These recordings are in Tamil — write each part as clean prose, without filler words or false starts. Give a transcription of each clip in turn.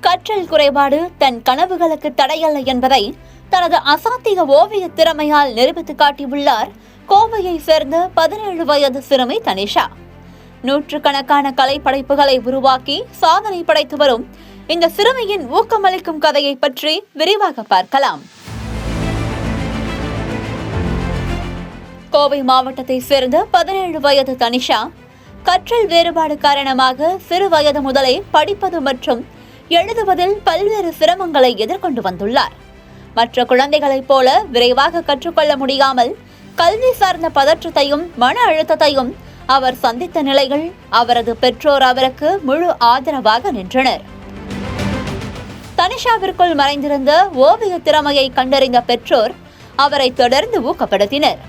கற்றல் குறைபாடு தன் கனவுகளுக்கு தடையல்ல என்பதை தனது அசாத்திக ஓவிய திறமையால் நிரூபித்து காட்டியுள்ளார் கோவையை சேர்ந்த 17 வயது சிறுமி தனிஷா. நூற்றுக்கணக்கான கலைப்படைப்புகளை உருவாக்கி சாதனை படைத்து வரும் இந்த சிறுமியின் ஊக்கமளிக்கும் கதையை பற்றி விரிவாக பார்க்கலாம். கோவை மாவட்டத்தை சேர்ந்த 17 வயது தனிஷா கற்றல் வேறுபாடு காரணமாக சிறு வயது முதலே படிப்பது மற்றும் எழுதுவதில் பல்வேறு சிரமங்களை எதிர்கொண்டு வந்துள்ளார். மற்ற குழந்தைகளைப் போல விரைவாக கற்றுக்கொள்ள முடியாமல் கல்வி சார்ந்த பதற்றத்தையும் மன அழுத்தத்தையும் அவர் சந்தித்த நிலையில் அவரது பெற்றோர் அவருக்கு முழு ஆதரவாக நின்றனர். தனிஷாவிற்குள் மறைந்திருந்த ஓவிய திறமையை கண்டறிந்த பெற்றோர் அவரை தொடர்ந்து ஊக்கப்படுத்தினர்.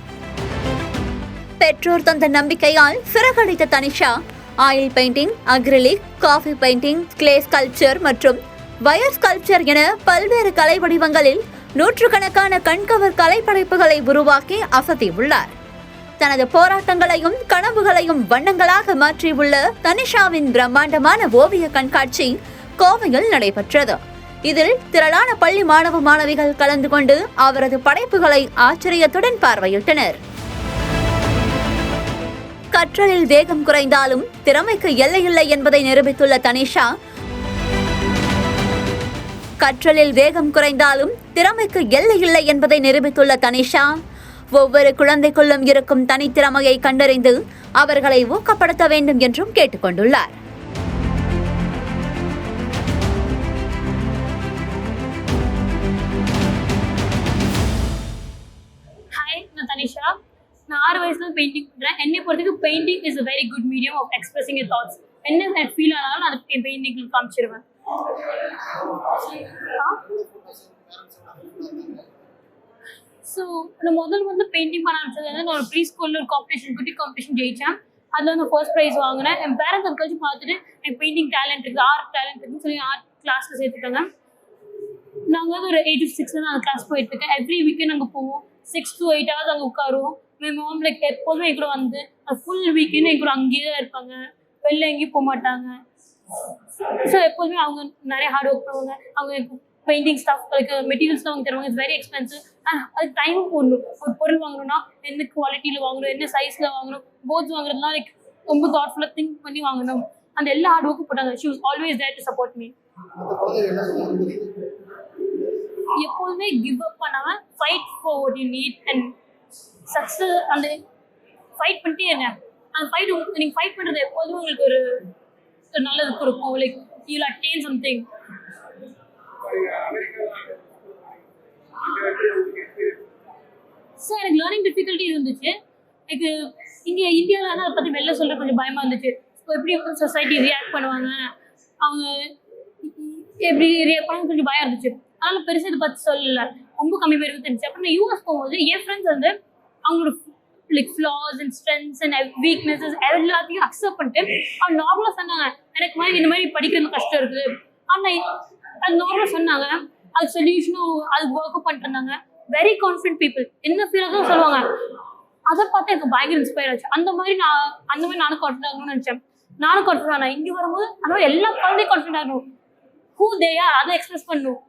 பெற்றோர் தந்த நம்பிக்கையால் சிறகடித்த Tanisha oil painting, acrylic, coffee painting, clay sculpture மற்றும் வயர் ஸ்கல்ப்சர் என பல்வேறு கலை வடிவங்களில் நூற்றுக்கணக்கான கண்கவர் கலைப்படைப்புகளை உருவாக்கி அசத்தியுள்ளார். தனது போராட்டங்களையும் கனவுகளையும் வண்ணங்களாக மாற்றியுள்ள தனிஷாவின் பிரம்மாண்டமான ஓவிய கண்காட்சி கோவையில் நடைபெற்றது. இதில் திரளான பள்ளி மாணவ மாணவிகள் கலந்து கொண்டு அவரது படைப்புகளை ஆச்சரியத்துடன் பார்வையிட்டனர். கற்றலில் வேகம் குறைந்தாலும் திறமைக்கு எல்லையில்லை என்பதை நிரூபித்துள்ள தனிஷா ஒவ்வொரு குழந்தைக்குள்ளும் இருக்கும் தனித்திறமையை கண்டறிந்து அவர்களை ஊக்கப்படுத்த வேண்டும் என்றும் கேட்டுக்கொண்டுள்ளார். ஹாய், நான் தனிஷா. நான் 6 வயசுல பெயிண்டிங் பண்ணுறேன். என்னை பொறுத்தவரைக்கும் painting is a very good medium of expressing your thoughts. என்ன ஃபீல் ஆனாலும் நான் என் பெயிண்டிங் காமிச்சிருவேன். ஸோ நான் முதல்ல பெயிண்டிங் பண்ண ஆரம்பிச்சது வந்து நான் ஒரு ப்ரீ ஸ்கூலில் ஒரு குட்டி காம்படிஷன் ஜெயித்தேன். அதில் வந்து ஃபர்ஸ்ட் ப்ரைஸ் வாங்கினேன். என் பேரண்ட்ஸ் அதுக்காச்சு பார்த்துட்டு என் பெயிண்டிங் டேலண்ட் இருக்குது, ஆர்ட் டேலண்ட் இருக்குன்னு சொல்லி ஆர்ட் கிளாஸில் சேர்த்துட்டாங்க. நாங்கள் வந்து ஒரு 8 to 6 தான் அந்த கிளாஸ் போயிட்டுருக்கேன். எவ்ரி வீக்கெண்ட் நாங்கள் போவோம். 6 to 8 hours அங்கே உட்காருவோம். மேம் லைக் எப்போதுமே என் கூட வந்து ஃபுல் வீக்கெண்ட் என் கூட அங்கேயே தான் இருப்பாங்க. வெளில எங்கேயும் போக மாட்டாங்க. ஸோ எப்போதுமே அவங்க நிறைய ஹார்ட் ஒர்க் பண்ணுவாங்க. அவங்க பெயிண்டிங் ஸ்டாஃப் லைக் மெட்டீரியல்ஸ்லாம் அவங்க தருவாங்க. It's very expensive. அதுக்கு டைம் போடணும். ஒரு பொருள் வாங்கணும்னா என்ன குவாலிட்டியில் வாங்கணும், என்ன சைஸில் வாங்கணும், போர்ட்ஸ் வாங்குறதுலாம் லைக் ரொம்ப தாட்ஃபுல்லாக திங்க் பண்ணி வாங்கணும். அந்த எல்லா ஹார்ட் ஒர்க்கும் போட்டாங்க. She was always there to support me. எப்போதுமே கிவ் அப் பண்ணாமல் fight for what you need and success. அந்த ஃபைட் பண்ணிட்டே இருங்க. அந்த ஃபைட் நீங்கள் ஃபைட் பண்ணுறது எப்போதுமே உங்களுக்கு ஒரு நல்லது கொடுக்கும். Like you will attain something. So எனக்கு லேர்னிங் டிஃபிகல்ட்டிஸ் இருந்துச்சு. எனக்கு இங்கே இந்தியாவில் அதை பற்றி வெளில சொல்ல கொஞ்சம் பயமாக இருந்துச்சு. ஸோ எப்படி சொசைட்டி ரியாக்ட் பண்ணுவாங்க, அவங்க எப்படி ரியாக்ட் பண்ண கொஞ்சம் பயம் இருந்துச்சு. அதனால் பெருசாக இதை பற்றி சொல்லலை. ரொம்ப கம்மி பேருக்கு தெரிஞ்சு. அப்புறம் நான் யூஎஸ் போகும்போது என் ஃப்ரெண்ட்ஸ் வந்து அவங்களோட like flaws and strengths and weaknesses எல்லாத்தையும் அக்செப்ட் பண்ணிட்டு அவங்க நார்மலாக சொன்னாங்க. எனக்கு மாதிரி இந்த மாதிரி படிக்கிறது கஷ்டம் இருக்குது. ஆனால் அது நார்மலாக சொன்னாங்க. அது சொல்யூஷனும் அதுக்கு ஒர்க் பண்ணிட்டு இருந்தாங்க. Very confident people. என்ன ஃபீலாக தான் சொல்லுவாங்க. அதை பார்த்து எனக்கு பயங்கர இன்ஸ்பயர் ஆச்சு. அந்த மாதிரி நானும் கான்ஃபிடென்ட் ஆகணும்னு நினச்சேன். நானும் கான்ஃபிடென்ட் ஆனேன். இங்கே வரும்போது அந்த மாதிரி எல்லா குழந்தையும் கான்ஃபிடென்ட் ஆகணும். ஹூ தே ஆர் அதை எக்ஸ்பிரஸ் பண்ணணும்.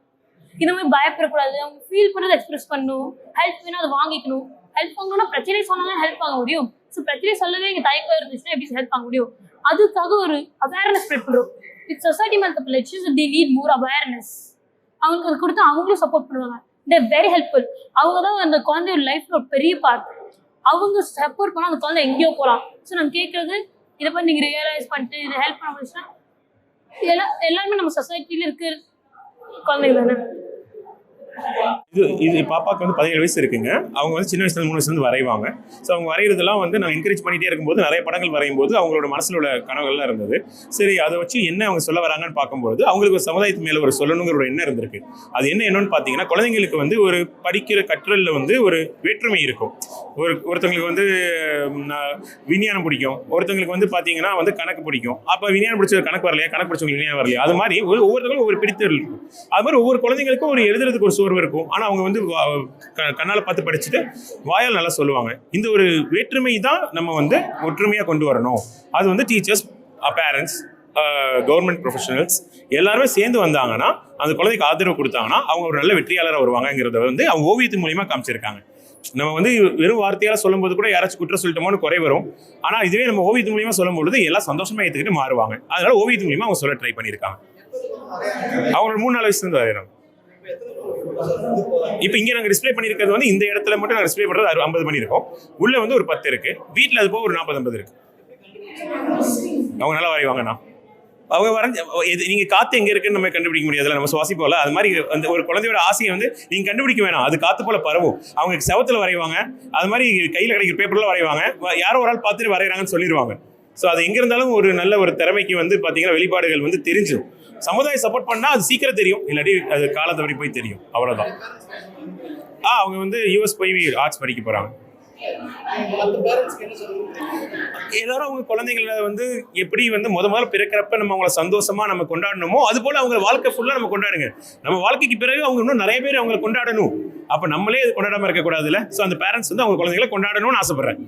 இந்த மாதிரி பயப்படக்கூடாது. அவங்க ஃபீல் பண்ணதை எக்ஸ்பிரஸ் பண்ணணும். ஹெல்ப் வேணும், அதை வாங்கிக்கணும். ஹெல்ப் வாங்கணும்னா பிரச்சனை சொன்னாலும் ஹெல்ப் வாங்க முடியும். ஸோ பிரச்சனை சொல்லவே இங்கே தயக்கம் இருந்துச்சுன்னா எப்படி ஹெல்ப் வாங்க முடியும்? அதுக்காக ஒரு அவேர்னஸ் ஸ்ப்ரெட் பண்ணுறோம். இட்ஸ் சொசைட்டி மேல் தப்பு இல்லை. தி நீட் மோர் அவேர்னஸ். அவங்களுக்கு அது கொடுத்து அவங்களும் சப்போர்ட் பண்ணுவாங்க. தேர் வெரி ஹெல்ப்ஃபுல். அவங்க தான் அந்த குழந்தையோட லைஃப்ல ஒரு பெரிய பார்ட். அவங்க சப்போர்ட் பண்ணால் அந்த குழந்தை எங்கேயோ போகலாம். ஸோ நம்ம கேட்குறது இதை பற்றி நீங்கள் ரியலைஸ் பண்ணிட்டு இதை ஹெல்ப் பண்ண முடிச்சுன்னா எல்லாருமே நம்ம சொசைட்டியில் இருக்கிற குழந்தைங்க தானே. இது பாப்பாவுக்கு வந்து 17 வயசு இருக்குங்க. அவங்க வந்து சின்ன வயசுல 3 வயசுலேருந்து வரைவாங்க. ஸோ அவங்க வரைகிறதுலாம் வந்து நான் என்கரேஜ் பண்ணிகிட்டே இருக்கும்போது நிறைய படங்கள் வரையும் போது அவங்களோட மனசில் உள்ள கனவுகள்லாம் இருந்தது. சரி, அதை வச்சு என்ன அவங்க சொல்ல வராங்கன்னு பார்க்கும்போது அவங்களுக்கு ஒரு சமுதாயத்து மேலே ஒரு சொல்லணுங்கிற ஒரு எண்ணம் இருந்திருக்கு. அது என்னன்னு பார்த்தீங்கன்னா, குழந்தைங்களுக்கு வந்து ஒரு படிக்கிற கற்றலில் வந்து ஒரு வேற்றுமை இருக்கும். ஒருத்தவங்களுக்கு வந்து விஞ்ஞானம் பிடிக்கும், ஒருத்தவங்களுக்கு வந்து பார்த்தீங்கன்னா வந்து கணக்கு பிடிக்கும். அப்போ விஞ்ஞானம் பிடிச்ச கணக்கு வரலையா, கணக்கு பிடிச்சவங்களுக்கு விஞ்ஞானம் வரலையா, அது மாதிரி ஒவ்வொருத்தவங்களும் ஒவ்வொரு பிடித்தல் இருக்கும். அது மாதிரி ஒவ்வொரு குழந்தைங்களுக்கும் ஒரு எழுதுறதுக்கு ஒரு சோர்வு இருக்கும். ஆனால் அவங்க வந்து கண்ணால் பார்த்து படிச்சுட்டு வாயால் நல்லா சொல்லுவாங்க. இந்த ஒரு வேற்றுமை தான் நம்ம வந்து ஒற்றுமையாக கொண்டு வரணும். அது வந்து டீச்சர்ஸ், பேரண்ட்ஸ், கவர்மெண்ட் ப்ரொஃபஷனல்ஸ் எல்லாருமே சேர்ந்து வந்தாங்கன்னா அந்த குழந்தைக்கு ஆதரவு கொடுத்தாங்கன்னா அவங்க ஒரு நல்ல வெற்றியாளராக வருவாங்கங்கிறத வந்து அவங்க ஓவியத்தின் மூலியமா காமிச்சிருக்காங்க. நம்ம வந்து வெறும் வார்த்தையால சொல்லும்போது கூட யாராச்சும் குற்றம் சொல்லிட்டோமோன்னு குறை வரும். ஆனால் இதுவே நம்ம ஓவியத்தின் மூலியமா சொல்லும்பொழுது எல்லாம் சந்தோஷமா ஏற்றுக்கிட்டு மாறுவாங்க. அதனால ஓவியத்தின் மூலியமா அவங்க சொல்ல ட்ரை பண்ணியிருக்காங்க. அவங்களோட 3-4 வயசுலேருந்து வரையறாங்க. இப்போ இங்கே நாங்கள் டிஸ்பிளே பண்ணியிருக்கிறது வந்து இந்த இடத்துல மட்டும் நாங்கள் டிஸ்பிளே பண்ணுறது 50 பண்ணியிருக்கோம். உள்ள வந்து ஒரு 10 இருக்கு. வீட்டில் அது போக ஒரு 40-50 இருக்கு. அவங்க நல்லா வரைவாங்கண்ணா. அவங்க வரைஞ்ச நீங்க காத்து எங்க இருக்குன்னு நம்ம கண்டுபிடிக்க முடியாதுல்ல, நம்ம சுவாசிப்போம்ல. அது மாதிரி அந்த ஒரு குழந்தையோட ஆசையை வந்து நீங்க கண்டுபிடிக்க வேணாம், அது காத்து போல பரவும். அவங்க செவத்துல வரைவாங்க, அது மாதிரி கையில கிடைக்கிற பேப்பர்ல வரைவாங்க, யாரோ ஒரு ஆள் பார்த்துட்டு வரைகிறாங்கன்னு சொல்லிடுவாங்க. ஸோ அது எங்க இருந்தாலும் ஒரு நல்ல ஒரு திறமைக்கு வந்து பாத்தீங்கன்னா வெளிப்பாடுகள் வந்து தெரிஞ்சிடும். சமுதாயம் சப்போர்ட் பண்ணா அது சீக்கிரம் தெரியும், இல்லாட்டி அது காலம் தவறி போய் தெரியும். அவ்வளவுதான். அவங்க வந்து US போய் ஆர்ட்ஸ் படிக்க போறாங்க. எல்லாரும் அவங்க குழந்தைகளை வந்து எப்படி வந்து முதல்ல பிறக்கிறப்ப நம்ம அவங்கள சந்தோஷமா நம்ம கொண்டாடணுமோ அது போல அவங்க வாழ்க்கை ஃபுல்லா நம்ம கொண்டாடுங்க. நம்ம வாழ்க்கைக்கு பிறகு அவங்க இன்னும் நிறைய பேர் அவங்களை கொண்டாடணும். அப்ப நம்மளே அது கொண்டாடாம இருக்க கூடாதுல்ல. ஸோ அந்த பேரண்ட்ஸ் வந்து அவங்க குழந்தைகளை கொண்டாடணும்னு ஆசைப்படுறேன்.